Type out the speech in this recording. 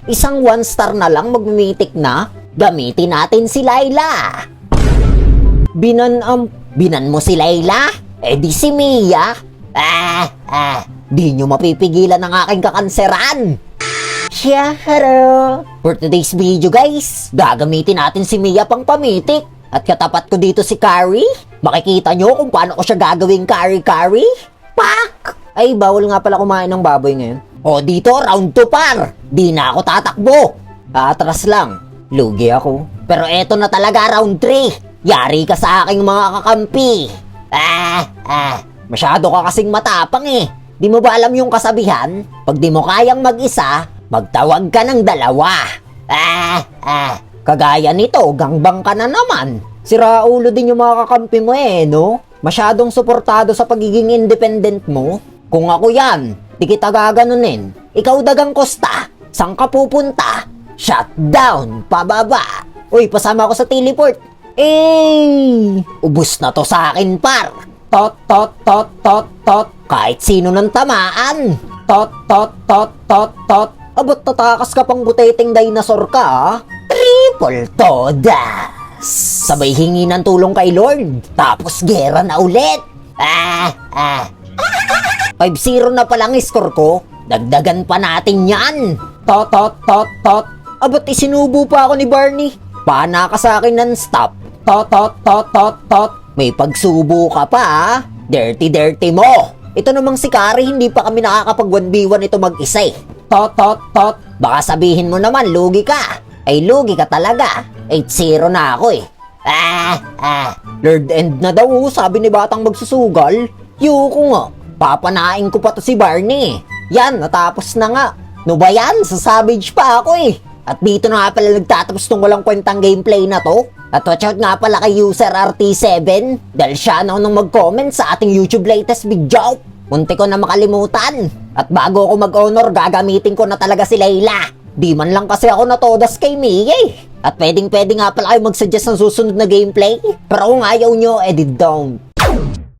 Isang 1 star na lang magmimitik na. Gamitin natin si Layla. Binan mo si Layla? Eh di si Mia. Di nyo mapipigilan ang aking kakanseran. Hello. For today's video guys, gagamitin natin si Mia pang pamitik. At katapat ko dito si Carrie. Makikita nyo kung paano ko siya gagawing Carrie. Pak! Ay, bawal nga pala kumain ng baboy ngayon. O dito, round 2 par. Di na ako tatakbo. Atras lang. Lugi ako. Pero eto na talaga round 3. Yari ka sa aking mga kakampi. Masyado ka kasing matapang eh. Di mo ba alam yung kasabihan? Pag di mo kayang mag-isa, magtawag ka ng dalawa. Kagaya nito, gangbang ka na naman. Sira ulo din yung mga kakampi mo eh, no? Masyadong suportado sa pagiging independent mo. Kung ako yan, di kita gaganunin. Ikaw dagang Costa, saan ka pupunta? Shutdown, pababa. Uy, pasama ako sa teleport. Ubus na to sa akin, par. Tot. Kahit sino nang tamaan. Tot. Abot tatakas ka pang buteteng dinosaur ka, ah. Triple todas. Sabay hingi ng tulong kay Lord. Tapos gera na ulit. 5-0 na palang score ko. Dagdagan pa natin yan. Tot. Abot isinubo pa ako ni Barney. Pana ka sa akin non-stop. Tot. May pagsubo ka pa, ah. Dirty mo. Ito namang si Carrie, hindi pa kami nakakapag 1v1 ito mag-isa eh. Tot. Baka sabihin mo naman, lugi ka. Ay, lugi ka talaga. 8-0 na ako eh. Lord end na daw, sabi ni batang magsusugal. Yuko nga. Papanain ko pa to si Barney. Yan, natapos na nga. No ba yan? Sa Savage pa ako eh. At dito na nga pala nagtatapos tong walang kwentang gameplay na to. At watch out nga pala kay user RT7 dahil siya na unang mag-comment sa ating YouTube latest video. Munti ko na makalimutan. At bago ako mag-honor, gagamitin ko na talaga si Layla. Di man lang kasi ako natodas kay Mia eh. At pwedeng nga pala kayo mag-suggest ng susunod na gameplay. Pero kung ayaw nyo, edit don't.